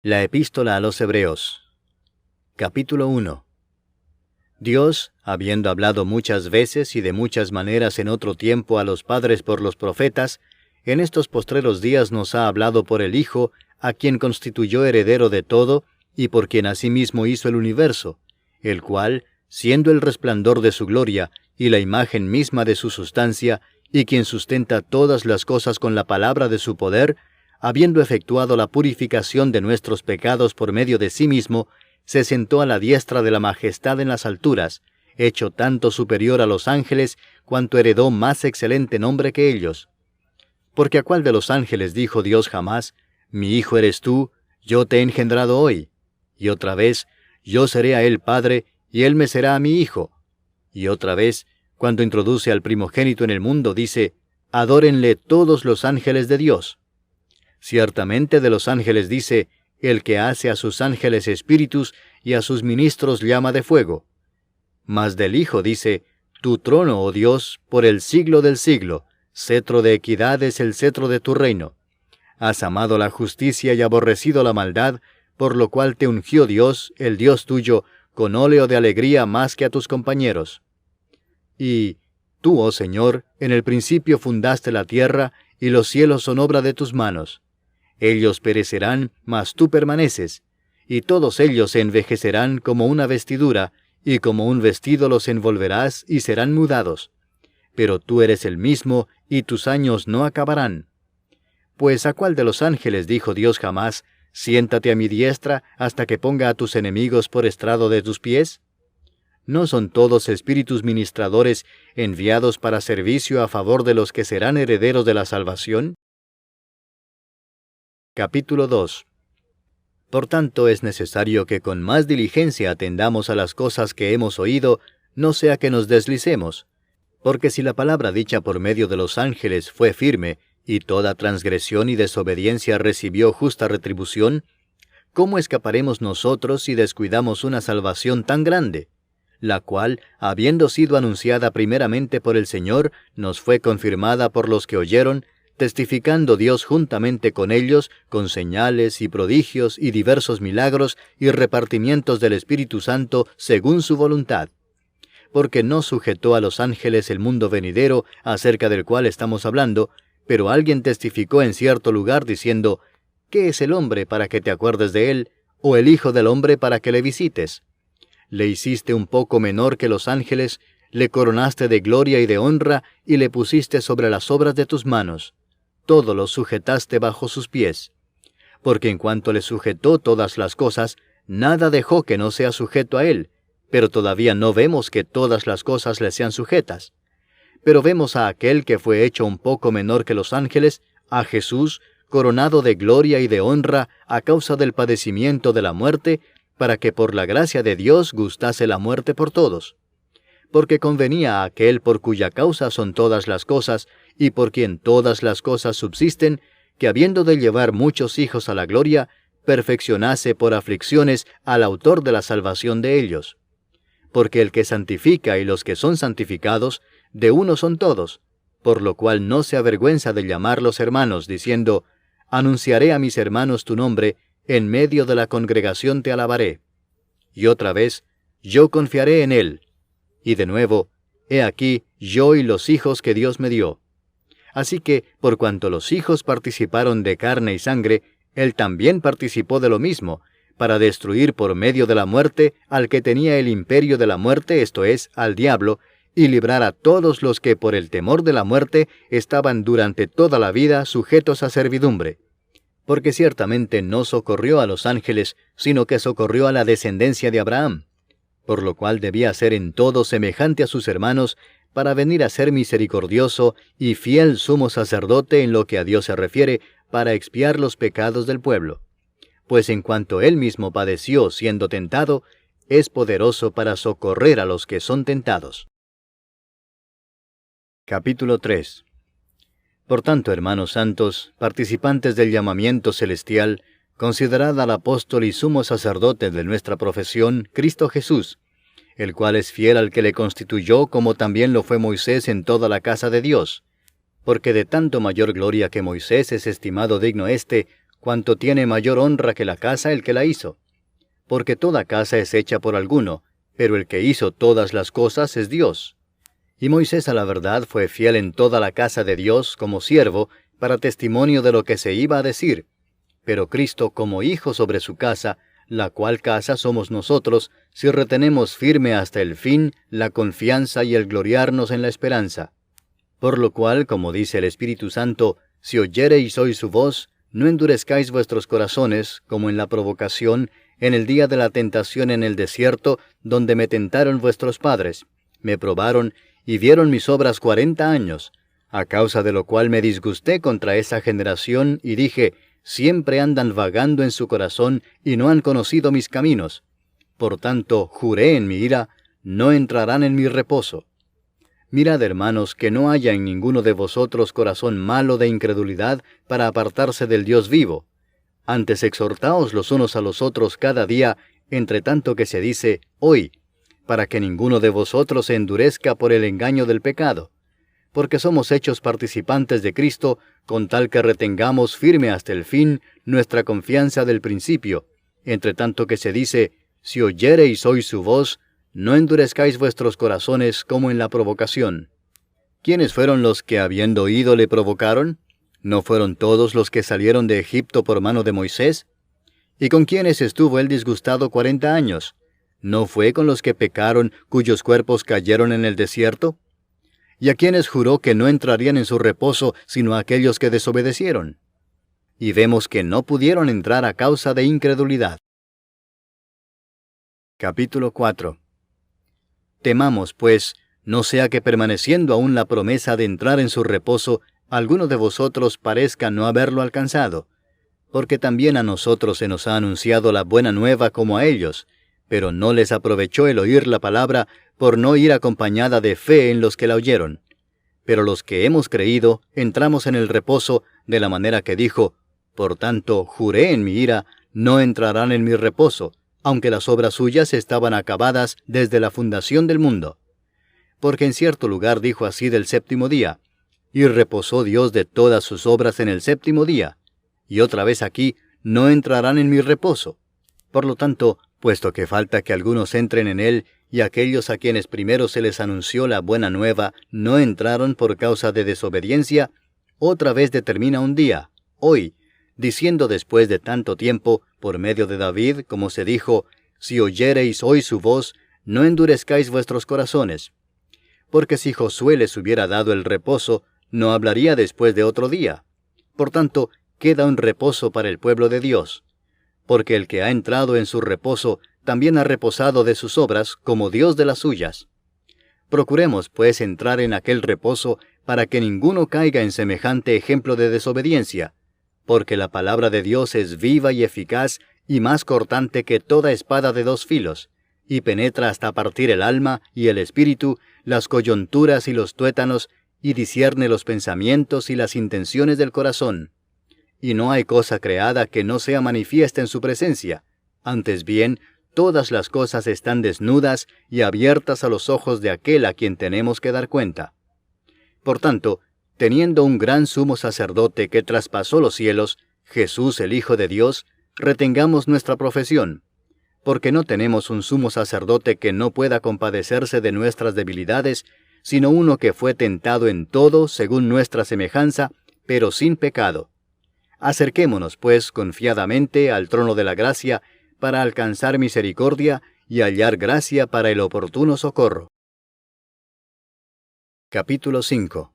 La Epístola a los Hebreos. Capítulo 1. Dios, habiendo hablado muchas veces y de muchas maneras en otro tiempo a los padres por los profetas, en estos postreros días nos ha hablado por el Hijo, a quien constituyó heredero de todo, y por quien asimismo hizo el universo, el cual, siendo el resplandor de su gloria, y la imagen misma de su sustancia, y quien sustenta todas las cosas con la palabra de su poder, habiendo efectuado la purificación de nuestros pecados por medio de sí mismo, se sentó a la diestra de la majestad en las alturas, hecho tanto superior a los ángeles, cuanto heredó más excelente nombre que ellos. Porque ¿a cuál de los ángeles dijo Dios jamás, mi hijo eres tú, yo te he engendrado hoy? Y otra vez, yo seré a él padre, y él me será a mi hijo. Y otra vez, cuando introduce al primogénito en el mundo, dice, adórenle todos los ángeles de Dios. Ciertamente de los ángeles dice, el que hace a sus ángeles espíritus y a sus ministros llama de fuego. Mas del Hijo dice, tu trono, oh Dios, por el siglo del siglo, cetro de equidad es el cetro de tu reino. Has amado la justicia y aborrecido la maldad, por lo cual te ungió Dios, el Dios tuyo, con óleo de alegría más que a tus compañeros. Y tú, oh Señor, en el principio fundaste la tierra, y los cielos son obra de tus manos. Ellos perecerán, mas tú permaneces, y todos ellos se envejecerán como una vestidura, y como un vestido los envolverás y serán mudados. Pero tú eres el mismo, y tus años no acabarán. Pues ¿a cuál de los ángeles dijo Dios jamás, siéntate a mi diestra hasta que ponga a tus enemigos por estrado de tus pies? ¿No son todos espíritus ministradores enviados para servicio a favor de los que serán herederos de la salvación? Capítulo 2. Por tanto, es necesario que con más diligencia atendamos a las cosas que hemos oído, no sea que nos deslicemos. Porque si la palabra dicha por medio de los ángeles fue firme, y toda transgresión y desobediencia recibió justa retribución, ¿cómo escaparemos nosotros si descuidamos una salvación tan grande? La cual, habiendo sido anunciada primeramente por el Señor, nos fue confirmada por los que oyeron, testificando Dios juntamente con ellos, con señales y prodigios y diversos milagros y repartimientos del Espíritu Santo según su voluntad. Porque no sujetó a los ángeles el mundo venidero, acerca del cual estamos hablando, pero alguien testificó en cierto lugar diciendo, ¿qué es el hombre para que te acuerdes de él, o el hijo del hombre para que le visites? Le hiciste un poco menor que los ángeles, le coronaste de gloria y de honra, y le pusiste sobre las obras de tus manos. Todo lo sujetaste bajo sus pies. Porque en cuanto le sujetó todas las cosas, nada dejó que no sea sujeto a él, pero todavía no vemos que todas las cosas le sean sujetas. Pero vemos a aquel que fue hecho un poco menor que los ángeles, a Jesús, coronado de gloria y de honra a causa del padecimiento de la muerte, para que por la gracia de Dios gustase la muerte por todos. Porque convenía a aquel por cuya causa son todas las cosas, y por quien todas las cosas subsisten, que habiendo de llevar muchos hijos a la gloria, perfeccionase por aflicciones al autor de la salvación de ellos. Porque el que santifica y los que son santificados, de uno son todos, por lo cual no se avergüenza de llamarlos hermanos, diciendo, anunciaré a mis hermanos tu nombre, en medio de la congregación te alabaré. Y otra vez, yo confiaré en él. Y de nuevo, he aquí yo y los hijos que Dios me dio. Así que, por cuanto los hijos participaron de carne y sangre, él también participó de lo mismo, para destruir por medio de la muerte al que tenía el imperio de la muerte, esto es, al diablo, y librar a todos los que por el temor de la muerte estaban durante toda la vida sujetos a servidumbre. Porque ciertamente no socorrió a los ángeles, sino que socorrió a la descendencia de Abraham, por lo cual debía ser en todo semejante a sus hermanos, para venir a ser misericordioso y fiel sumo sacerdote en lo que a Dios se refiere, para expiar los pecados del pueblo. Pues en cuanto él mismo padeció siendo tentado, es poderoso para socorrer a los que son tentados. Capítulo 3. Por tanto, hermanos santos, participantes del llamamiento celestial, considerad al apóstol y sumo sacerdote de nuestra profesión, Cristo Jesús, el cual es fiel al que le constituyó, como también lo fue Moisés en toda la casa de Dios. Porque de tanto mayor gloria que Moisés es estimado digno éste, cuanto tiene mayor honra que la casa el que la hizo. Porque toda casa es hecha por alguno, pero el que hizo todas las cosas es Dios. Y Moisés a la verdad fue fiel en toda la casa de Dios como siervo, para testimonio de lo que se iba a decir. Pero Cristo como hijo sobre su casa, la cual casa somos nosotros, si retenemos firme hasta el fin la confianza y el gloriarnos en la esperanza. Por lo cual, como dice el Espíritu Santo, si oyereis hoy su voz, no endurezcáis vuestros corazones, como en la provocación, en el día de la tentación en el desierto, donde me tentaron vuestros padres, me probaron, y vieron mis obras 40 años, a causa de lo cual me disgusté contra esa generación, y dije, siempre andan vagando en su corazón, y no han conocido mis caminos. Por tanto, juré en mi ira, no entrarán en mi reposo. Mirad, hermanos, que no haya en ninguno de vosotros corazón malo de incredulidad para apartarse del Dios vivo. Antes exhortaos los unos a los otros cada día, entre tanto que se dice, hoy, para que ninguno de vosotros se endurezca por el engaño del pecado. Porque somos hechos participantes de Cristo, con tal que retengamos firme hasta el fin nuestra confianza del principio, entre tanto que se dice, si oyereis hoy su voz, no endurezcáis vuestros corazones como en la provocación. ¿Quiénes fueron los que habiendo oído le provocaron? ¿No fueron todos los que salieron de Egipto por mano de Moisés? ¿Y con quiénes estuvo él disgustado 40 años? ¿No fue con los que pecaron, cuyos cuerpos cayeron en el desierto? ¿Y a quienes juró que no entrarían en su reposo, sino a aquellos que desobedecieron? Y vemos que no pudieron entrar a causa de incredulidad. Capítulo 4. Temamos, pues, no sea que permaneciendo aún la promesa de entrar en su reposo, alguno de vosotros parezca no haberlo alcanzado, porque también a nosotros se nos ha anunciado la buena nueva como a ellos, pero no les aprovechó el oír la palabra por no ir acompañada de fe en los que la oyeron. Pero los que hemos creído, entramos en el reposo, de la manera que dijo, por tanto, juré en mi ira, no entrarán en mi reposo, aunque las obras suyas estaban acabadas desde la fundación del mundo. Porque en cierto lugar dijo así del séptimo día, y reposó Dios de todas sus obras en el séptimo día, y otra vez aquí, no entrarán en mi reposo. Por lo tanto, puesto que falta que algunos entren en él, y aquellos a quienes primero se les anunció la buena nueva no entraron por causa de desobediencia, otra vez determina un día, hoy, diciendo después de tanto tiempo, por medio de David, como se dijo, si oyereis hoy su voz, no endurezcáis vuestros corazones. Porque si Josué les hubiera dado el reposo, no hablaría después de otro día. Por tanto, queda un reposo para el pueblo de Dios. Porque el que ha entrado en su reposo, también ha reposado de sus obras, como Dios de las suyas. Procuremos, pues, entrar en aquel reposo, para que ninguno caiga en semejante ejemplo de desobediencia, porque la palabra de Dios es viva y eficaz, y más cortante que toda espada de 2 filos, y penetra hasta partir el alma y el espíritu, las coyunturas y los tuétanos, y discierne los pensamientos y las intenciones del corazón. Y no hay cosa creada que no sea manifiesta en su presencia. Antes bien, todas las cosas están desnudas y abiertas a los ojos de aquel a quien tenemos que dar cuenta. Por tanto, teniendo un gran sumo sacerdote que traspasó los cielos, Jesús el Hijo de Dios, retengamos nuestra profesión, porque no tenemos un sumo sacerdote que no pueda compadecerse de nuestras debilidades, sino uno que fue tentado en todo según nuestra semejanza, pero sin pecado. Acerquémonos, pues, confiadamente al trono de la gracia, para alcanzar misericordia y hallar gracia para el oportuno socorro. Capítulo 5.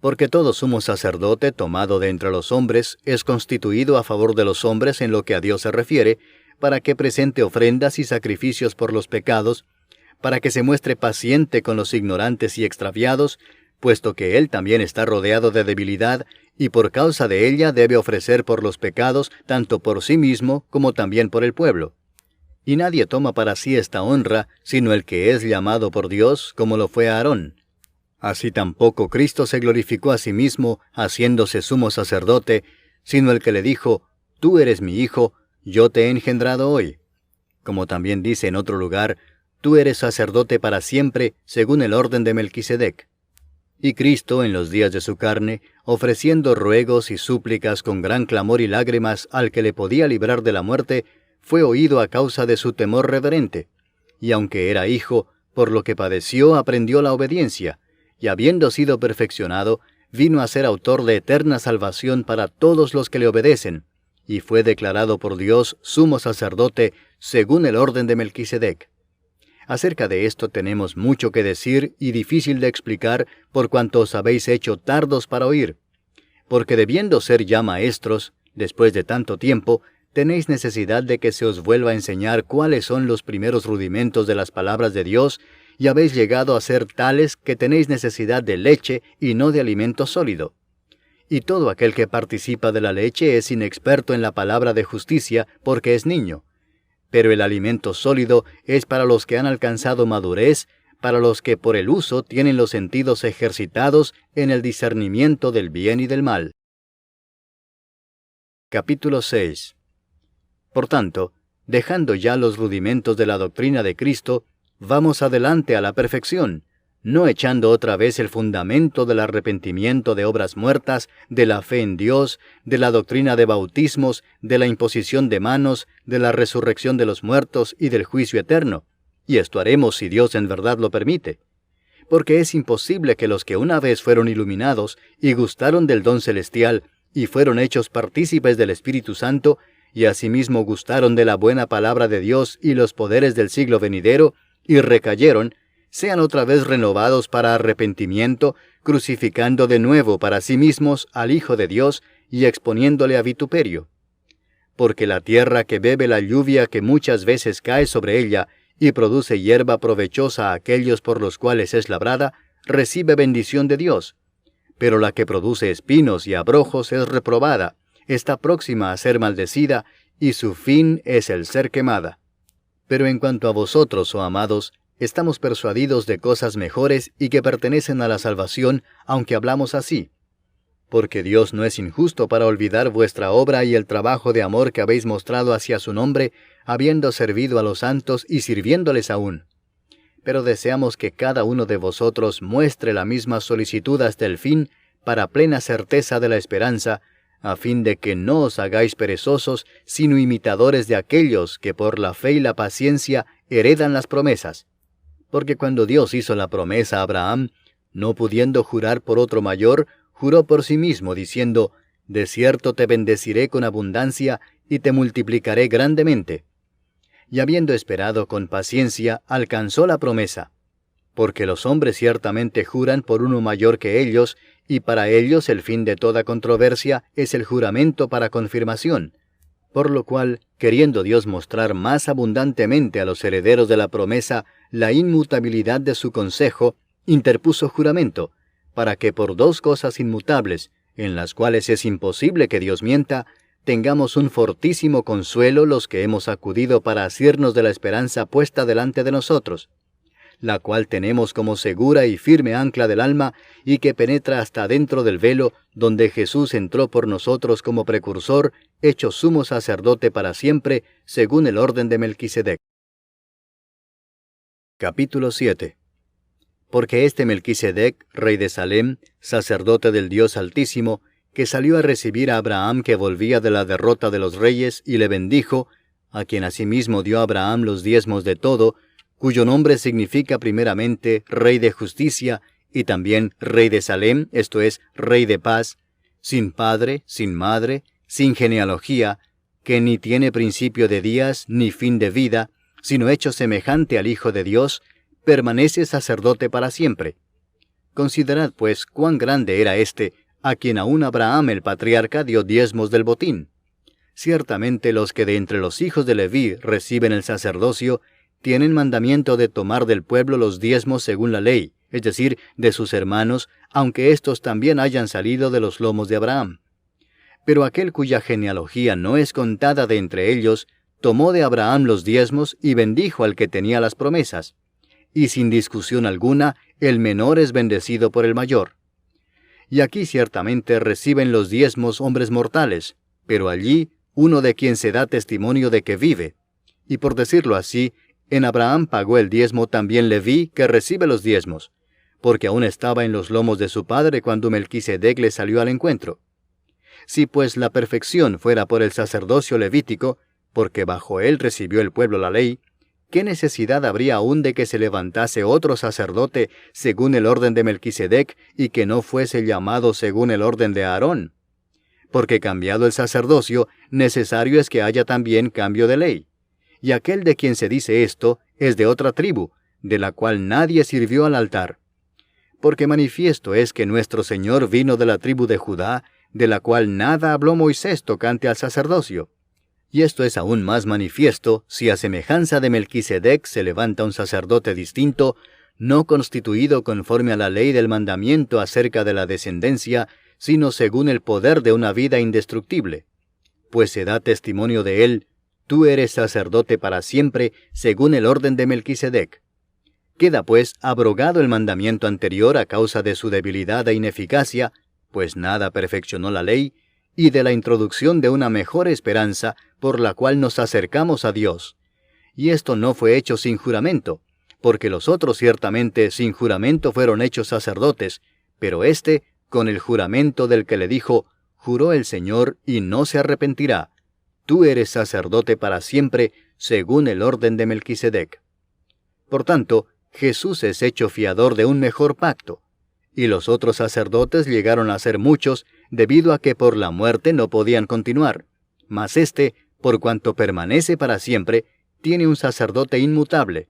Porque todo sumo sacerdote tomado de entre los hombres es constituido a favor de los hombres en lo que a Dios se refiere, para que presente ofrendas y sacrificios por los pecados, para que se muestre paciente con los ignorantes y extraviados, puesto que él también está rodeado de debilidad, y por causa de ella debe ofrecer por los pecados, tanto por sí mismo como también por el pueblo. Y nadie toma para sí esta honra, sino el que es llamado por Dios, como lo fue Aarón. Así tampoco Cristo se glorificó a sí mismo, haciéndose sumo sacerdote, sino el que le dijo, tú eres mi hijo, yo te he engendrado hoy. Como también dice en otro lugar, tú eres sacerdote para siempre, según el orden de Melquisedec. Y Cristo, en los días de su carne, ofreciendo ruegos y súplicas con gran clamor y lágrimas al que le podía librar de la muerte, fue oído a causa de su temor reverente. Y aunque era hijo, por lo que padeció aprendió la obediencia, y habiendo sido perfeccionado, vino a ser autor de eterna salvación para todos los que le obedecen, y fue declarado por Dios sumo sacerdote según el orden de Melquisedec. Acerca de esto tenemos mucho que decir y difícil de explicar por cuanto os habéis hecho tardos para oír, porque debiendo ser ya maestros, después de tanto tiempo, tenéis necesidad de que se os vuelva a enseñar cuáles son los primeros rudimentos de las palabras de Dios, y habéis llegado a ser tales que tenéis necesidad de leche y no de alimento sólido. Y todo aquel que participa de la leche es inexperto en la palabra de justicia, porque es niño. Pero el alimento sólido es para los que han alcanzado madurez, para los que por el uso tienen los sentidos ejercitados en el discernimiento del bien y del mal. Capítulo 6. Por tanto, dejando ya los rudimentos de la doctrina de Cristo, vamos adelante a la perfección, no echando otra vez el fundamento del arrepentimiento de obras muertas, de la fe en Dios, de la doctrina de bautismos, de la imposición de manos, de la resurrección de los muertos y del juicio eterno. Y esto haremos si Dios en verdad lo permite. Porque es imposible que los que una vez fueron iluminados y gustaron del don celestial y fueron hechos partícipes del Espíritu Santo, y asimismo gustaron de la buena palabra de Dios y los poderes del siglo venidero, y recayeron, sean otra vez renovados para arrepentimiento, crucificando de nuevo para sí mismos al Hijo de Dios y exponiéndole a vituperio. Porque la tierra que bebe la lluvia que muchas veces cae sobre ella y produce hierba provechosa a aquellos por los cuales es labrada, recibe bendición de Dios. Pero la que produce espinos y abrojos es reprobada, está próxima a ser maldecida, y su fin es el ser quemada. Pero en cuanto a vosotros, oh amados, estamos persuadidos de cosas mejores y que pertenecen a la salvación, aunque hablamos así. Porque Dios no es injusto para olvidar vuestra obra y el trabajo de amor que habéis mostrado hacia su nombre, habiendo servido a los santos y sirviéndoles aún. Pero deseamos que cada uno de vosotros muestre la misma solicitud hasta el fin, para plena certeza de la esperanza, a fin de que no os hagáis perezosos, sino imitadores de aquellos que por la fe y la paciencia heredan las promesas. Porque cuando Dios hizo la promesa a Abraham, no pudiendo jurar por otro mayor, juró por sí mismo, diciendo, «De cierto te bendeciré con abundancia, y te multiplicaré grandemente». Y habiendo esperado con paciencia, alcanzó la promesa. Porque los hombres ciertamente juran por uno mayor que ellos, y para ellos el fin de toda controversia es el juramento para confirmación. Por lo cual, queriendo Dios mostrar más abundantemente a los herederos de la promesa la inmutabilidad de su consejo, interpuso juramento, para que por dos cosas inmutables, en las cuales es imposible que Dios mienta, tengamos un fortísimo consuelo los que hemos acudido para asirnos de la esperanza puesta delante de nosotros, la cual tenemos como segura y firme ancla del alma, y que penetra hasta dentro del velo, donde Jesús entró por nosotros como precursor, hecho sumo sacerdote para siempre, según el orden de Melquisedec. Capítulo 7. Porque este Melquisedec, rey de Salem, sacerdote del Dios Altísimo, que salió a recibir a Abraham que volvía de la derrota de los reyes, y le bendijo, a quien asimismo dio a Abraham los diezmos de todo, cuyo nombre significa primeramente Rey de Justicia, y también Rey de Salem, esto es, Rey de Paz, sin padre, sin madre, sin genealogía, que ni tiene principio de días, ni fin de vida, sino hecho semejante al Hijo de Dios, permanece sacerdote para siempre. Considerad, pues, cuán grande era éste, a quien aún Abraham el patriarca dio diezmos del botín. Ciertamente los que de entre los hijos de Leví reciben el sacerdocio, tienen mandamiento de tomar del pueblo los diezmos según la ley, es decir, de sus hermanos, aunque éstos también hayan salido de los lomos de Abraham. Pero aquel cuya genealogía no es contada de entre ellos, tomó de Abraham los diezmos y bendijo al que tenía las promesas. Y sin discusión alguna, el menor es bendecido por el mayor. Y aquí ciertamente reciben los diezmos hombres mortales, pero allí uno de quien se da testimonio de que vive. Y por decirlo así, en Abraham pagó el diezmo también Leví, que recibe los diezmos, porque aún estaba en los lomos de su padre cuando Melquisedec le salió al encuentro. Si pues la perfección fuera por el sacerdocio levítico, porque bajo él recibió el pueblo la ley, ¿qué necesidad habría aún de que se levantase otro sacerdote según el orden de Melquisedec y que no fuese llamado según el orden de Aarón? Porque cambiado el sacerdocio, necesario es que haya también cambio de ley. Y aquel de quien se dice esto es de otra tribu, de la cual nadie sirvió al altar. Porque manifiesto es que nuestro Señor vino de la tribu de Judá, de la cual nada habló Moisés tocante al sacerdocio. Y esto es aún más manifiesto si a semejanza de Melquisedec se levanta un sacerdote distinto, no constituido conforme a la ley del mandamiento acerca de la descendencia, sino según el poder de una vida indestructible. Pues se da testimonio de él: tú eres sacerdote para siempre, según el orden de Melquisedec. Queda pues abrogado el mandamiento anterior a causa de su debilidad e ineficacia, pues nada perfeccionó la ley, y de la introducción de una mejor esperanza por la cual nos acercamos a Dios. Y esto no fue hecho sin juramento, porque los otros ciertamente sin juramento fueron hechos sacerdotes, pero éste con el juramento del que le dijo: juró el Señor y no se arrepentirá. Tú eres sacerdote para siempre, según el orden de Melquisedec. Por tanto, Jesús es hecho fiador de un mejor pacto, y los otros sacerdotes llegaron a ser muchos, debido a que por la muerte no podían continuar. Mas éste, por cuanto permanece para siempre, tiene un sacerdote inmutable,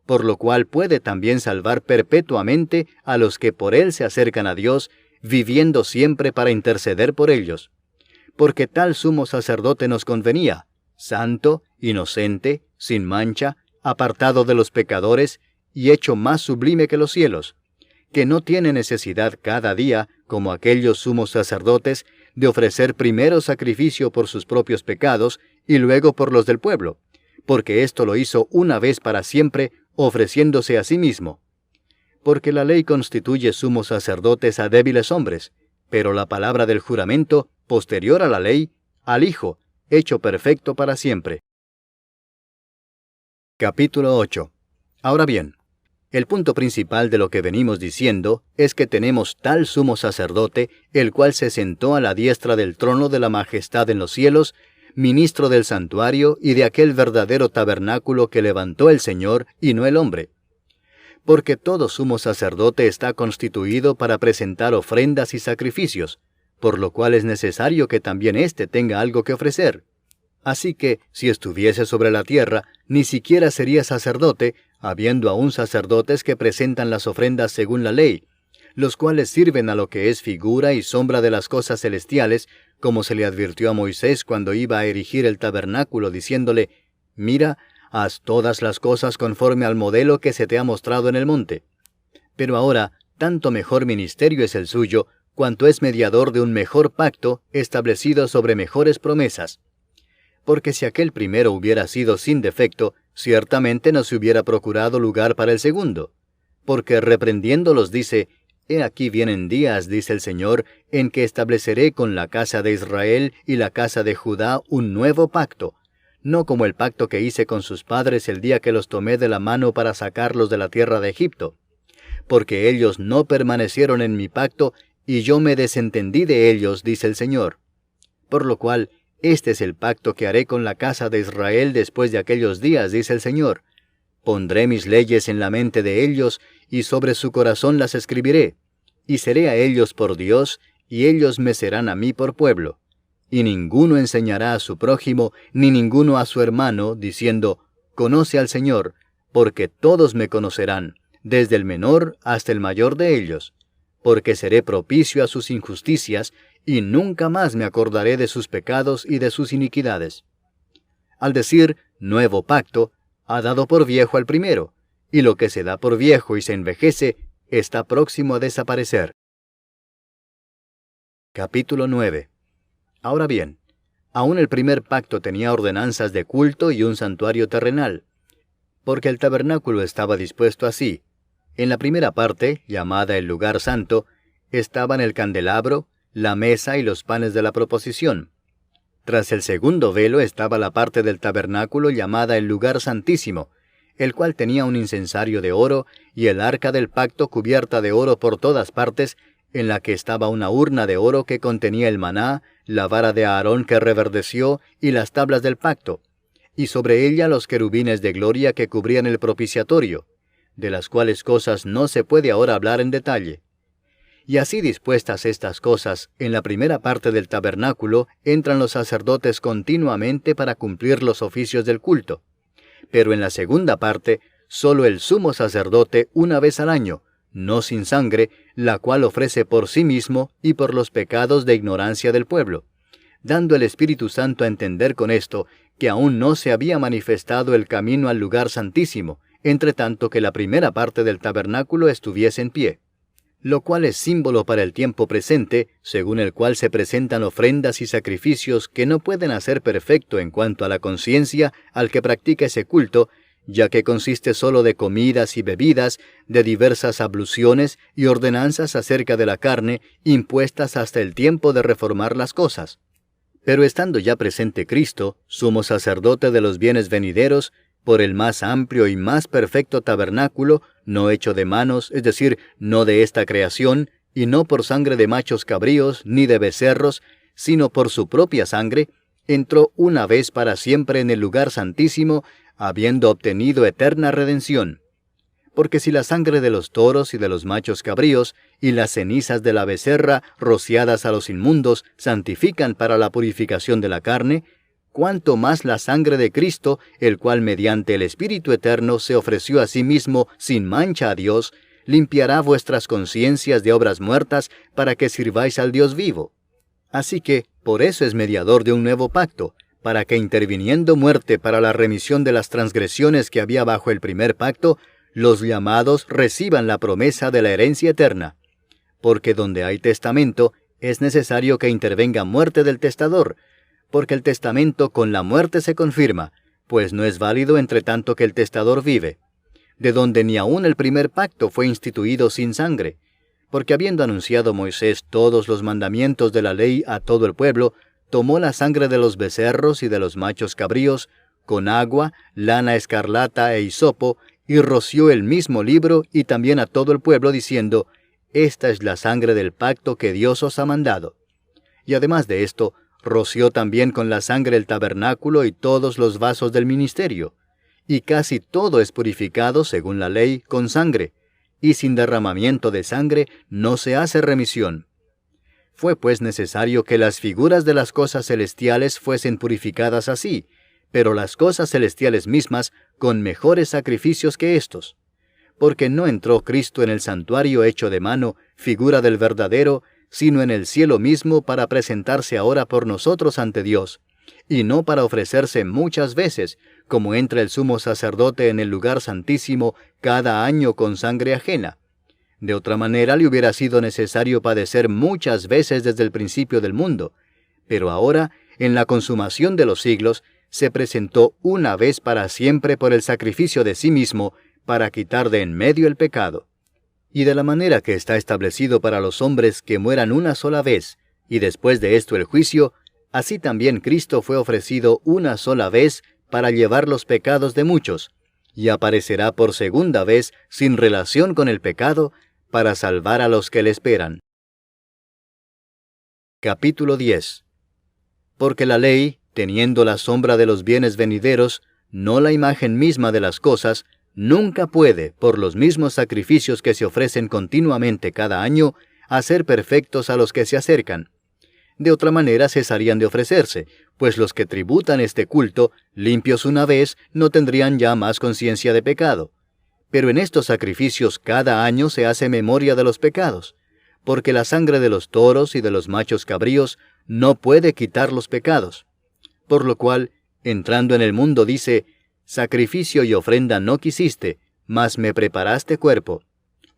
por lo cual puede también salvar perpetuamente a los que por él se acercan a Dios, viviendo siempre para interceder por ellos. Porque tal sumo sacerdote nos convenía, santo, inocente, sin mancha, apartado de los pecadores, y hecho más sublime que los cielos, que no tiene necesidad cada día, como aquellos sumos sacerdotes, de ofrecer primero sacrificio por sus propios pecados y luego por los del pueblo, porque esto lo hizo una vez para siempre, ofreciéndose a sí mismo. Porque la ley constituye sumos sacerdotes a débiles hombres, pero la palabra del juramento, posterior a la ley, al Hijo, hecho perfecto para siempre. Capítulo 8. Ahora bien, el punto principal de lo que venimos diciendo es que tenemos tal sumo sacerdote, el cual se sentó a la diestra del trono de la majestad en los cielos, ministro del santuario y de aquel verdadero tabernáculo que levantó el Señor y no el hombre. Porque todo sumo sacerdote está constituido para presentar ofrendas y sacrificios, por lo cual es necesario que también éste tenga algo que ofrecer. Así que, si estuviese sobre la tierra, ni siquiera sería sacerdote, habiendo aún sacerdotes que presentan las ofrendas según la ley, los cuales sirven a lo que es figura y sombra de las cosas celestiales, como se le advirtió a Moisés cuando iba a erigir el tabernáculo, diciéndole: mira, haz todas las cosas conforme al modelo que se te ha mostrado en el monte. Pero ahora, tanto mejor ministerio es el suyo, cuanto es mediador de un mejor pacto, establecido sobre mejores promesas. Porque si aquel primero hubiera sido sin defecto, ciertamente no se hubiera procurado lugar para el segundo. Porque reprendiéndolos dice: he aquí vienen días, dice el Señor, en que estableceré con la casa de Israel y la casa de Judá un nuevo pacto, no como el pacto que hice con sus padres el día que los tomé de la mano para sacarlos de la tierra de Egipto. Porque ellos no permanecieron en mi pacto, y yo me desentendí de ellos, dice el Señor. Por lo cual, este es el pacto que haré con la casa de Israel después de aquellos días, dice el Señor. Pondré mis leyes en la mente de ellos, y sobre su corazón las escribiré. Y seré a ellos por Dios, y ellos me serán a mí por pueblo. Y ninguno enseñará a su prójimo, ni ninguno a su hermano, diciendo: conoce al Señor, porque todos me conocerán, desde el menor hasta el mayor de ellos. Porque seré propicio a sus injusticias, y nunca más me acordaré de sus pecados y de sus iniquidades. Al decir nuevo pacto, ha dado por viejo al primero, y lo que se da por viejo y se envejece, está próximo a desaparecer. Capítulo 9. Ahora bien, aún el primer pacto tenía ordenanzas de culto y un santuario terrenal, porque el tabernáculo estaba dispuesto así. En la primera parte, llamada el lugar santo, estaban el candelabro, la mesa y los panes de la proposición. Tras el segundo velo estaba la parte del tabernáculo llamada el lugar santísimo, el cual tenía un incensario de oro, y el arca del pacto cubierta de oro por todas partes, en la que estaba una urna de oro que contenía el maná, la vara de Aarón que reverdeció, y las tablas del pacto, y sobre ella los querubines de gloria que cubrían el propiciatorio, de las cuales cosas no se puede ahora hablar en detalle. Y así dispuestas estas cosas, en la primera parte del tabernáculo entran los sacerdotes continuamente para cumplir los oficios del culto. Pero en la segunda parte, solo el sumo sacerdote una vez al año, no sin sangre, la cual ofrece por sí mismo y por los pecados de ignorancia del pueblo, dando el Espíritu Santo a entender con esto que aún no se había manifestado el camino al lugar santísimo, entre tanto que la primera parte del tabernáculo estuviese en pie, lo cual es símbolo para el tiempo presente, según el cual se presentan ofrendas y sacrificios que no pueden hacer perfecto en cuanto a la conciencia al que practica ese culto, ya que consiste solo de comidas y bebidas, de diversas abluciones y ordenanzas acerca de la carne, impuestas hasta el tiempo de reformar las cosas. Pero estando ya presente Cristo, sumo sacerdote de los bienes venideros, por el más amplio y más perfecto tabernáculo, no hecho de manos, es decir, no de esta creación, y no por sangre de machos cabríos, ni de becerros, sino por su propia sangre, entró una vez para siempre en el lugar santísimo, habiendo obtenido eterna redención. Porque si la sangre de los toros y de los machos cabríos, y las cenizas de la becerra, rociadas a los inmundos, santifican para la purificación de la carne, cuánto más la sangre de Cristo, el cual mediante el Espíritu Eterno se ofreció a sí mismo sin mancha a Dios, limpiará vuestras conciencias de obras muertas para que sirváis al Dios vivo. Así que, por eso es mediador de un nuevo pacto, para que interviniendo muerte para la remisión de las transgresiones que había bajo el primer pacto, los llamados reciban la promesa de la herencia eterna. Porque donde hay testamento, es necesario que intervenga muerte del testador, porque el testamento con la muerte se confirma, pues no es válido entre tanto que el testador vive, de donde ni aun el primer pacto fue instituido sin sangre, porque habiendo anunciado Moisés todos los mandamientos de la ley a todo el pueblo, tomó la sangre de los becerros y de los machos cabríos, con agua, lana escarlata e hisopo, y roció el mismo libro y también a todo el pueblo, diciendo, «Esta es la sangre del pacto que Dios os ha mandado». Y además de esto, roció también con la sangre el tabernáculo y todos los vasos del ministerio. Y casi todo es purificado, según la ley, con sangre, y sin derramamiento de sangre no se hace remisión. Fue pues necesario que las figuras de las cosas celestiales fuesen purificadas así, pero las cosas celestiales mismas con mejores sacrificios que estos. Porque no entró Cristo en el santuario hecho de mano, figura del verdadero, sino en el cielo mismo para presentarse ahora por nosotros ante Dios, y no para ofrecerse muchas veces, como entra el sumo sacerdote en el lugar santísimo cada año con sangre ajena. De otra manera le hubiera sido necesario padecer muchas veces desde el principio del mundo, pero ahora, en la consumación de los siglos, se presentó una vez para siempre por el sacrificio de sí mismo, para quitar de en medio el pecado. Y de la manera que está establecido para los hombres que mueran una sola vez, y después de esto el juicio, así también Cristo fue ofrecido una sola vez para llevar los pecados de muchos, y aparecerá por segunda vez sin relación con el pecado, para salvar a los que le esperan. Capítulo 10. Porque la ley, teniendo la sombra de los bienes venideros, no la imagen misma de las cosas, nunca puede, por los mismos sacrificios que se ofrecen continuamente cada año, hacer perfectos a los que se acercan. De otra manera cesarían de ofrecerse, pues los que tributan este culto, limpios una vez, no tendrían ya más conciencia de pecado. Pero en estos sacrificios cada año se hace memoria de los pecados, porque la sangre de los toros y de los machos cabríos no puede quitar los pecados. Por lo cual, entrando en el mundo dice, «Sacrificio y ofrenda no quisiste, mas me preparaste cuerpo.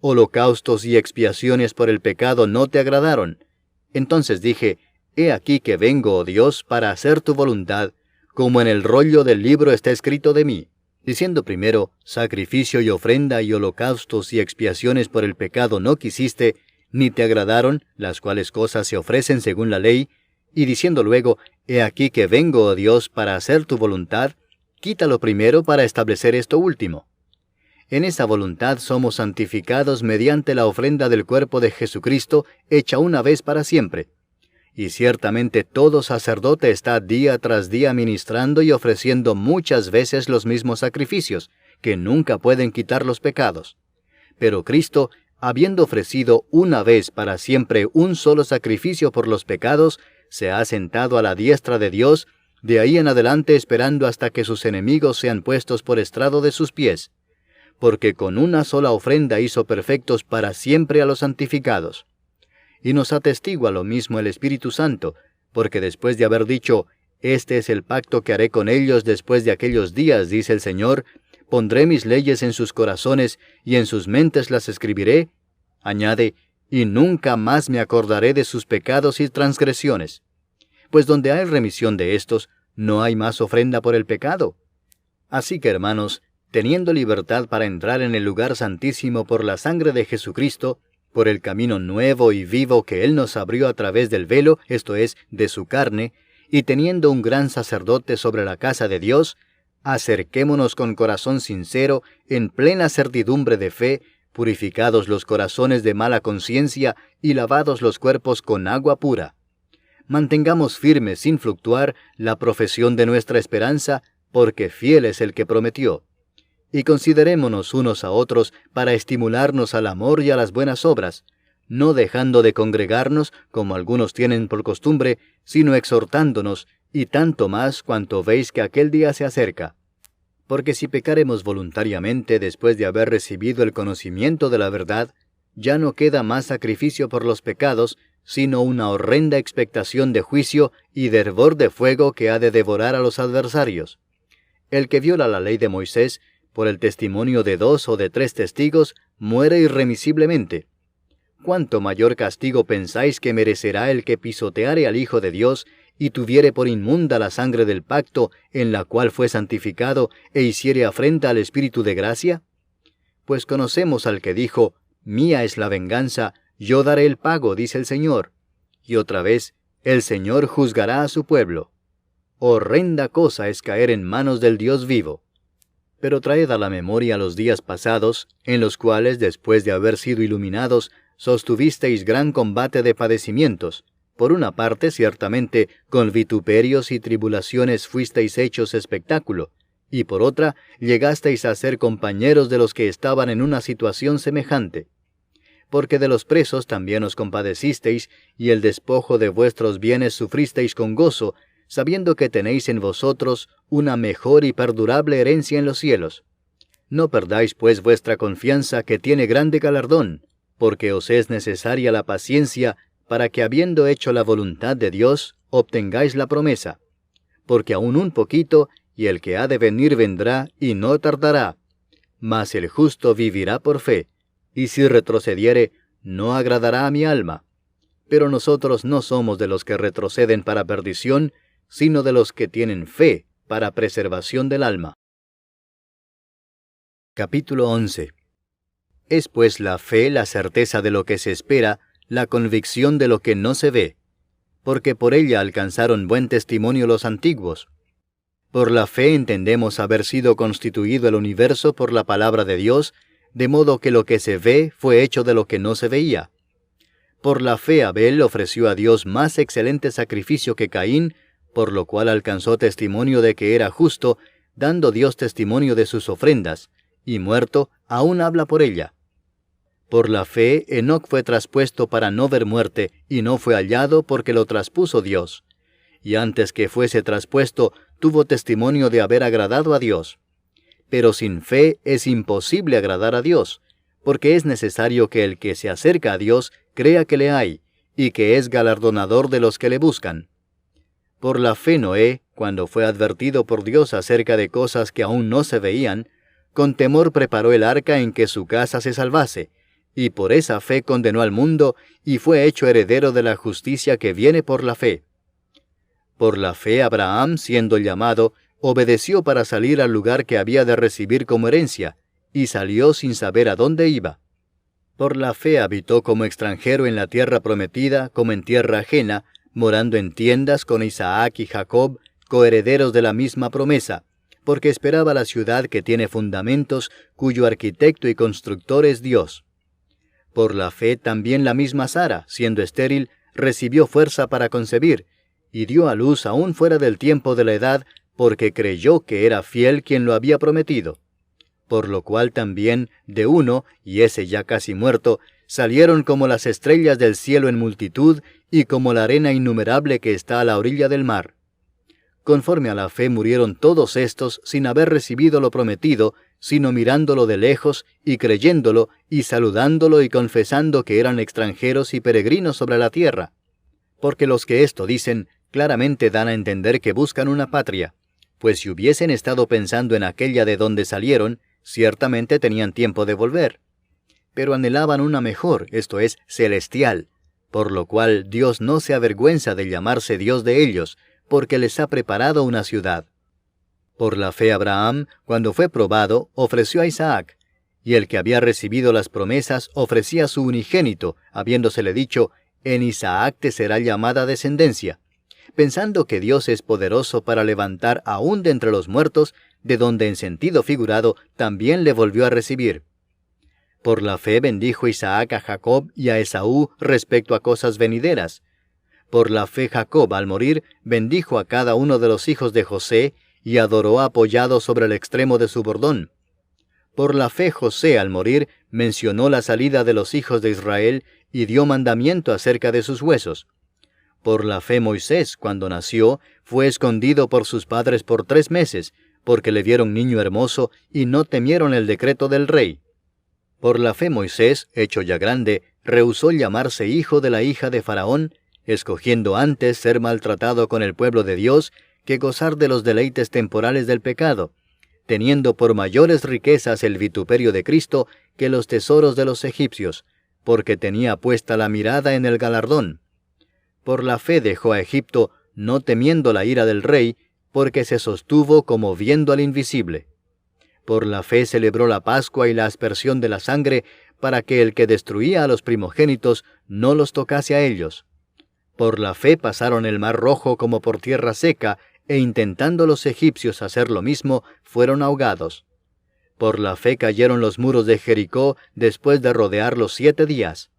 Holocaustos y expiaciones por el pecado no te agradaron. Entonces dije, he aquí que vengo, oh Dios, para hacer tu voluntad, como en el rollo del libro está escrito de mí». Diciendo primero, «Sacrificio y ofrenda y holocaustos y expiaciones por el pecado no quisiste, ni te agradaron, las cuales cosas se ofrecen según la ley», y diciendo luego, «He aquí que vengo, oh Dios, para hacer tu voluntad», quita lo primero para establecer esto último. En esa voluntad somos santificados mediante la ofrenda del cuerpo de Jesucristo, hecha una vez para siempre. Y ciertamente todo sacerdote está día tras día ministrando y ofreciendo muchas veces los mismos sacrificios, que nunca pueden quitar los pecados. Pero Cristo, habiendo ofrecido una vez para siempre un solo sacrificio por los pecados, se ha sentado a la diestra de Dios, de ahí en adelante esperando hasta que sus enemigos sean puestos por estrado de sus pies. Porque con una sola ofrenda hizo perfectos para siempre a los santificados. Y nos atestigua lo mismo el Espíritu Santo, porque después de haber dicho, «Este es el pacto que haré con ellos después de aquellos días», dice el Señor, «pondré mis leyes en sus corazones, y en sus mentes las escribiré», añade, «y nunca más me acordaré de sus pecados y transgresiones». Pues donde hay remisión de estos, no hay más ofrenda por el pecado. Así que, hermanos, teniendo libertad para entrar en el lugar santísimo por la sangre de Jesucristo, por el camino nuevo y vivo que Él nos abrió a través del velo, esto es, de su carne, y teniendo un gran sacerdote sobre la casa de Dios, acerquémonos con corazón sincero, en plena certidumbre de fe, purificados los corazones de mala conciencia y lavados los cuerpos con agua pura. Mantengamos firme sin fluctuar la profesión de nuestra esperanza, porque fiel es el que prometió. Y considerémonos unos a otros para estimularnos al amor y a las buenas obras, no dejando de congregarnos, como algunos tienen por costumbre, sino exhortándonos, y tanto más cuanto veis que aquel día se acerca. Porque si pecaremos voluntariamente después de haber recibido el conocimiento de la verdad, ya no queda más sacrificio por los pecados, sino una horrenda expectación de juicio y de hervor de fuego que ha de devorar a los adversarios. El que viola la ley de Moisés, por el testimonio de 2 o de 3 testigos, muere irremisiblemente. ¿Cuánto mayor castigo pensáis que merecerá el que pisoteare al Hijo de Dios y tuviere por inmunda la sangre del pacto en la cual fue santificado e hiciere afrenta al Espíritu de gracia? Pues conocemos al que dijo, «Mía es la venganza, yo daré el pago», dice el Señor. Y otra vez, «El Señor juzgará a su pueblo». Horrenda cosa es caer en manos del Dios vivo. Pero traed a la memoria los días pasados, en los cuales, después de haber sido iluminados, sostuvisteis gran combate de padecimientos. Por una parte, ciertamente, con vituperios y tribulaciones fuisteis hechos espectáculo, y por otra, llegasteis a ser compañeros de los que estaban en una situación semejante. Porque de los presos también os compadecisteis, y el despojo de vuestros bienes sufristeis con gozo, sabiendo que tenéis en vosotros una mejor y perdurable herencia en los cielos. No perdáis pues vuestra confianza, que tiene grande galardón, porque os es necesaria la paciencia, para que habiendo hecho la voluntad de Dios, obtengáis la promesa. Porque aún un poquito, y el que ha de venir vendrá, y no tardará. Mas el justo vivirá por fe, y si retrocediere, no agradará a mi alma. Pero nosotros no somos de los que retroceden para perdición, sino de los que tienen fe para preservación del alma. Capítulo 11. Es pues la fe la certeza de lo que se espera, la convicción de lo que no se ve, porque por ella alcanzaron buen testimonio los antiguos. Por la fe entendemos haber sido constituido el universo por la palabra de Dios, de modo que lo que se ve fue hecho de lo que no se veía. Por la fe Abel ofreció a Dios más excelente sacrificio que Caín, por lo cual alcanzó testimonio de que era justo, dando Dios testimonio de sus ofrendas, y muerto, aún habla por ella. Por la fe Enoc fue traspuesto para no ver muerte, y no fue hallado porque lo traspuso Dios. Y antes que fuese traspuesto, tuvo testimonio de haber agradado a Dios. Pero sin fe es imposible agradar a Dios, porque es necesario que el que se acerca a Dios crea que le hay, y que es galardonador de los que le buscan. Por la fe Noé, cuando fue advertido por Dios acerca de cosas que aún no se veían, con temor preparó el arca en que su casa se salvase, y por esa fe condenó al mundo, y fue hecho heredero de la justicia que viene por la fe. Por la fe Abraham, siendo llamado, obedeció para salir al lugar que había de recibir como herencia, y salió sin saber a dónde iba. Por la fe habitó como extranjero en la tierra prometida, como en tierra ajena, morando en tiendas con Isaac y Jacob, coherederos de la misma promesa, porque esperaba la ciudad que tiene fundamentos, cuyo arquitecto y constructor es Dios. Por la fe también la misma Sara, siendo estéril, recibió fuerza para concebir, y dio a luz aún fuera del tiempo de la edad, porque creyó que era fiel quien lo había prometido. Por lo cual también, de uno, y ese ya casi muerto, salieron como las estrellas del cielo en multitud, y como la arena innumerable que está a la orilla del mar. Conforme a la fe murieron todos estos sin haber recibido lo prometido, sino mirándolo de lejos, y creyéndolo, y saludándolo y confesando que eran extranjeros y peregrinos sobre la tierra. Porque los que esto dicen, claramente dan a entender que buscan una patria, pues si hubiesen estado pensando en aquella de donde salieron, ciertamente tenían tiempo de volver. Pero anhelaban una mejor, esto es, celestial, por lo cual Dios no se avergüenza de llamarse Dios de ellos, porque les ha preparado una ciudad. Por la fe Abraham, cuando fue probado, ofreció a Isaac, y el que había recibido las promesas ofrecía a su unigénito, habiéndosele dicho, en Isaac te será llamada descendencia, pensando que Dios es poderoso para levantar aún de entre los muertos, de donde en sentido figurado también le volvió a recibir. Por la fe bendijo Isaac a Jacob y a Esaú respecto a cosas venideras. Por la fe Jacob, al morir, bendijo a cada uno de los hijos de José, y adoró apoyado sobre el extremo de su bordón. Por la fe José, al morir, mencionó la salida de los hijos de Israel, y dio mandamiento acerca de sus huesos. Por la fe Moisés, cuando nació, fue escondido por sus padres por 3 meses, porque le vieron niño hermoso, y no temieron el decreto del rey. Por la fe Moisés, hecho ya grande, rehusó llamarse hijo de la hija de Faraón, escogiendo antes ser maltratado con el pueblo de Dios, que gozar de los deleites temporales del pecado, teniendo por mayores riquezas el vituperio de Cristo que los tesoros de los egipcios, porque tenía puesta la mirada en el galardón. Por la fe dejó a Egipto, no temiendo la ira del rey, porque se sostuvo como viendo al invisible. Por la fe celebró la Pascua y la aspersión de la sangre, para que el que destruía a los primogénitos no los tocase a ellos. Por la fe pasaron el mar Rojo como por tierra seca, e intentando los egipcios hacer lo mismo, fueron ahogados. Por la fe cayeron los muros de Jericó después de rodearlos 7 días.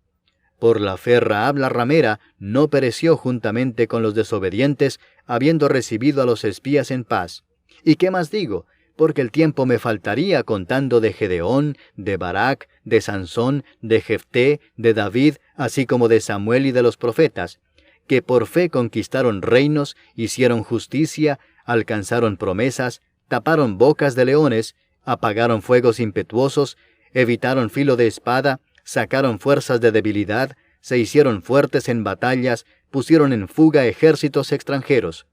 Por la fe Rahab la ramera no pereció juntamente con los desobedientes, habiendo recibido a los espías en paz. ¿Y qué más digo? Porque el tiempo me faltaría contando de Gedeón, de Barak, de Sansón, de Jefté, de David, así como de Samuel y de los profetas, que por fe conquistaron reinos, hicieron justicia, alcanzaron promesas, taparon bocas de leones, apagaron fuegos impetuosos, evitaron filo de espada, sacaron fuerzas de debilidad, se hicieron fuertes en batallas, pusieron en fuga ejércitos extranjeros.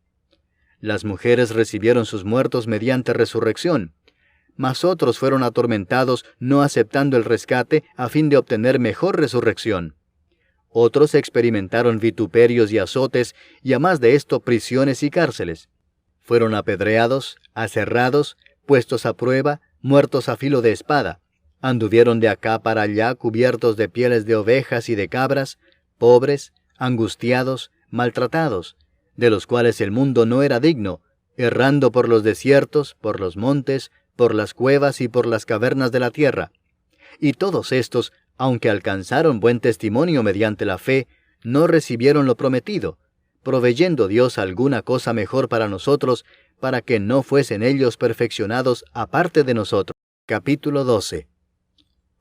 Las mujeres recibieron sus muertos mediante resurrección, mas otros fueron atormentados no aceptando el rescate a fin de obtener mejor resurrección. Otros experimentaron vituperios y azotes, y a más de esto prisiones y cárceles. Fueron apedreados, aserrados, puestos a prueba, muertos a filo de espada. Anduvieron de acá para allá cubiertos de pieles de ovejas y de cabras, pobres, angustiados, maltratados, de los cuales el mundo no era digno, errando por los desiertos, por los montes, por las cuevas y por las cavernas de la tierra. Y todos estos, aunque alcanzaron buen testimonio mediante la fe, no recibieron lo prometido, proveyendo Dios alguna cosa mejor para nosotros, para que no fuesen ellos perfeccionados aparte de nosotros. Capítulo 12.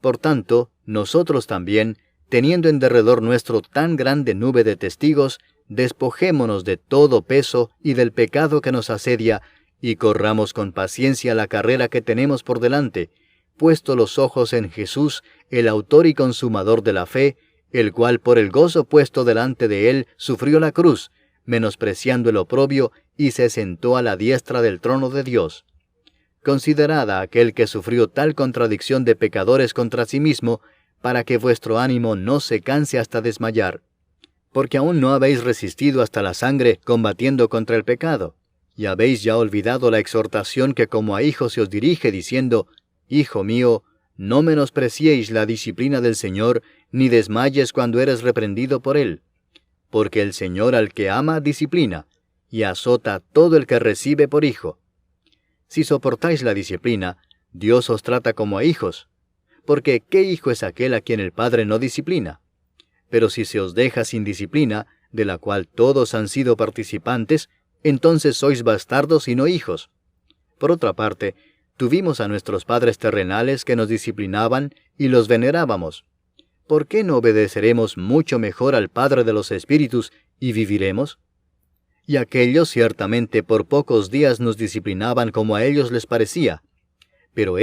Por tanto, nosotros también, teniendo en derredor nuestro tan grande nube de testigos, despojémonos de todo peso y del pecado que nos asedia, y corramos con paciencia la carrera que tenemos por delante, puesto los ojos en Jesús, el autor y consumador de la fe, el cual por el gozo puesto delante de él sufrió la cruz, menospreciando el oprobio, y se sentó a la diestra del trono de Dios. Considerad a aquel que sufrió tal contradicción de pecadores contra sí mismo, para que vuestro ánimo no se canse hasta desmayar. Porque aún no habéis resistido hasta la sangre combatiendo contra el pecado, y habéis ya olvidado la exhortación que como a hijos se os dirige, diciendo, Hijo mío, no menospreciéis la disciplina del Señor, ni desmayes cuando eres reprendido por Él. Porque el Señor al que ama disciplina, y azota todo el que recibe por hijo. Si soportáis la disciplina, Dios os trata como a hijos. Porque ¿qué hijo es aquel a quien el Padre no disciplina? Pero si se os deja sin disciplina, de la cual todos han sido participantes, entonces sois bastardos y no hijos. Por otra parte, tuvimos a nuestros padres terrenales que nos disciplinaban y los venerábamos. ¿Por qué no obedeceremos mucho mejor al Padre de los Espíritus y viviremos? Y aquellos ciertamente por pocos días nos disciplinaban como a ellos les parecía, pero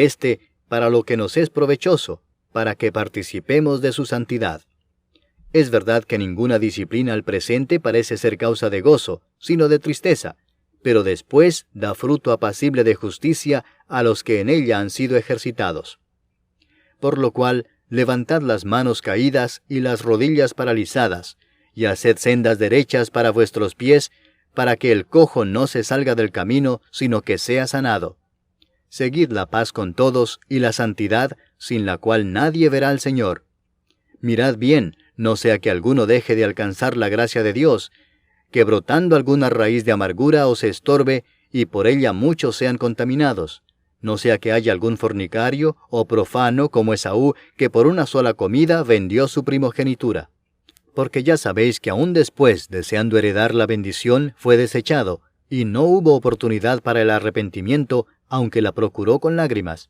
para lo que nos es provechoso, para que participemos de su santidad. Es verdad que ninguna disciplina al presente parece ser causa de gozo, sino de tristeza, pero después da fruto apacible de justicia a los que en ella han sido ejercitados. Por lo cual, levantad las manos caídas y las rodillas paralizadas, y haced sendas derechas para vuestros pies, para que el cojo no se salga del camino, sino que sea sanado. Seguid la paz con todos y la santidad, sin la cual nadie verá al Señor. Mirad bien, no sea que alguno deje de alcanzar la gracia de Dios, que brotando alguna raíz de amargura os estorbe, y por ella muchos sean contaminados. No sea que haya algún fornicario o profano como Esaú, que por una sola comida vendió su primogenitura. Porque ya sabéis que aún después, deseando heredar la bendición, fue desechado, y no hubo oportunidad para el arrepentimiento, aunque la procuró con lágrimas.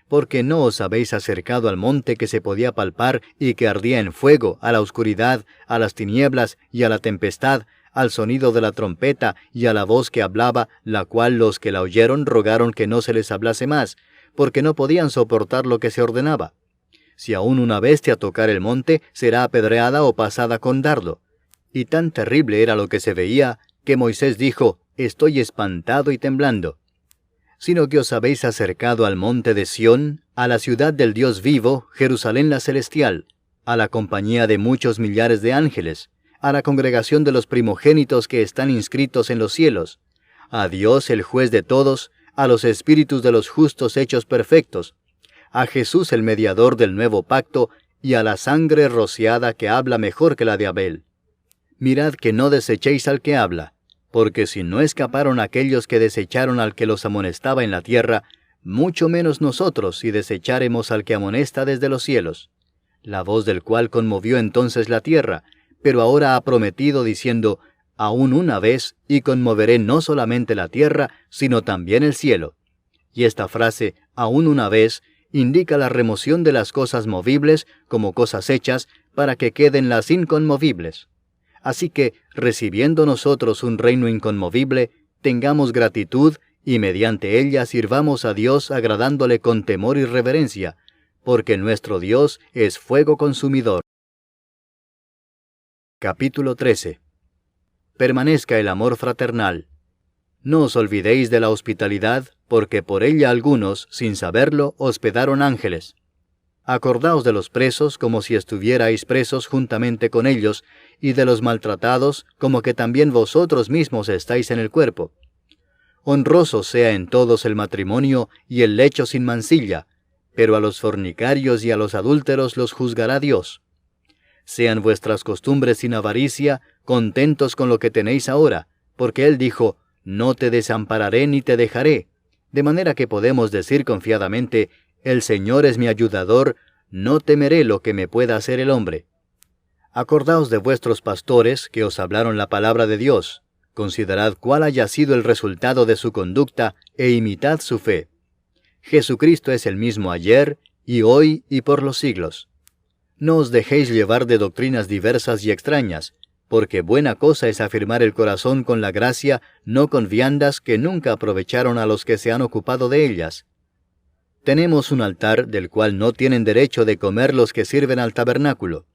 Porque no os habéis acercado al monte que se podía palpar y que ardía en fuego, a la oscuridad, a las tinieblas y a la tempestad, al sonido de la trompeta y a la voz que hablaba, la cual los que la oyeron rogaron que no se les hablase más, porque no podían soportar lo que se ordenaba. Si aún una bestia tocar el monte, será apedreada o pasada con dardo. Y tan terrible era lo que se veía, que Moisés dijo, «Estoy espantado y temblando». Sino que os habéis acercado al monte de Sión, a la ciudad del Dios vivo, Jerusalén la celestial, a la compañía de muchos millares de ángeles, a la congregación de los primogénitos que están inscritos en los cielos, a Dios el juez de todos, a los espíritus de los justos hechos perfectos, a Jesús el mediador del nuevo pacto, y a la sangre rociada que habla mejor que la de Abel. Mirad que no desechéis al que habla, porque si no escaparon aquellos que desecharon al que los amonestaba en la tierra, mucho menos nosotros si desecháremos al que amonesta desde los cielos, la voz del cual conmovió entonces la tierra, pero ahora ha prometido diciendo, aún una vez, y conmoveré no solamente la tierra, sino también el cielo. Y esta frase, aún una vez, indica la remoción de las cosas movibles como cosas hechas, para que queden las inconmovibles. Así que, recibiendo nosotros un reino inconmovible, tengamos gratitud, y mediante ella sirvamos a Dios agradándole con temor y reverencia, porque nuestro Dios es fuego consumidor. Capítulo 13. Permanezca el amor fraternal. No os olvidéis de la hospitalidad, porque por ella algunos, sin saberlo, hospedaron ángeles. Acordaos de los presos como si estuvierais presos juntamente con ellos, y de los maltratados como que también vosotros mismos estáis en el cuerpo. Honroso sea en todos el matrimonio y el lecho sin mancilla, pero a los fornicarios y a los adúlteros los juzgará Dios. Sean vuestras costumbres sin avaricia, contentos con lo que tenéis ahora, porque Él dijo, no te desampararé ni te dejaré, de manera que podemos decir confiadamente, el Señor es mi ayudador, no temeré lo que me pueda hacer el hombre. Acordaos de vuestros pastores que os hablaron la palabra de Dios, considerad cuál haya sido el resultado de su conducta e imitad su fe. Jesucristo es el mismo ayer, y hoy, y por los siglos. No os dejéis llevar de doctrinas diversas y extrañas, porque buena cosa es afirmar el corazón con la gracia, no con viandas que nunca aprovecharon a los que se han ocupado de ellas. Tenemos un altar del cual no tienen derecho de comer los que sirven al tabernáculo,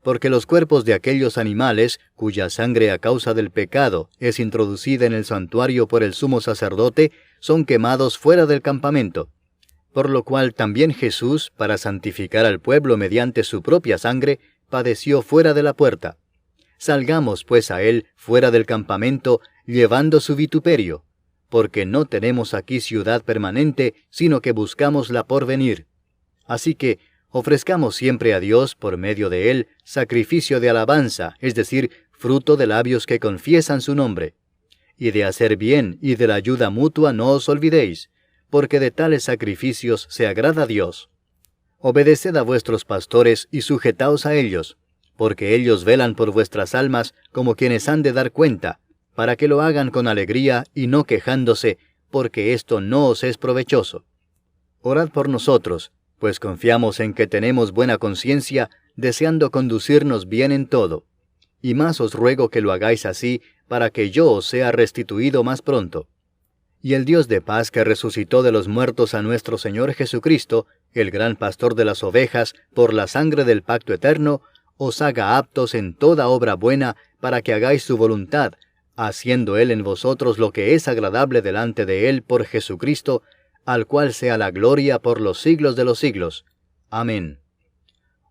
porque los cuerpos de aquellos animales, cuya sangre a causa del pecado es introducida en el santuario por el sumo sacerdote, son quemados fuera del campamento. Por lo cual también Jesús, para santificar al pueblo mediante su propia sangre, padeció fuera de la puerta. Salgamos pues a él fuera del campamento, llevando su vituperio, porque no tenemos aquí ciudad permanente, sino que buscamos la por venir. Así que, ofrezcamos siempre a Dios, por medio de él, sacrificio de alabanza, es decir, fruto de labios que confiesan su nombre. y de hacer bien y de la ayuda mutua no os olvidéis, porque de tales sacrificios se agrada a Dios. Obedeced a vuestros pastores y sujetaos a ellos, porque ellos velan por vuestras almas como quienes han de dar cuenta, para que lo hagan con alegría y no quejándose, porque esto no os es provechoso. Orad por nosotros, pues confiamos en que tenemos buena conciencia, deseando conducirnos bien en todo. Y más os ruego que lo hagáis así, para que yo os sea restituido más pronto. Y el Dios de paz que resucitó de los muertos a nuestro Señor Jesucristo, el gran pastor de las ovejas, por la sangre del pacto eterno, os haga aptos en toda obra buena, para que hagáis su voluntad, haciendo Él en vosotros lo que es agradable delante de Él por Jesucristo, al cual sea la gloria por los siglos de los siglos. Amén.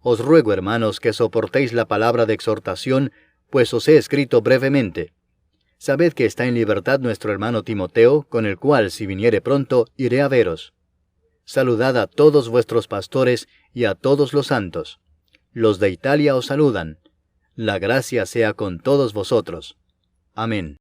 Os ruego, hermanos, que soportéis la palabra de exhortación, pues os he escrito brevemente. Sabed que está en libertad nuestro hermano Timoteo, con el cual, si viniere pronto, iré a veros. Saludad a todos vuestros pastores y a todos los santos. Los de Italia os saludan. La gracia sea con todos vosotros. Amén.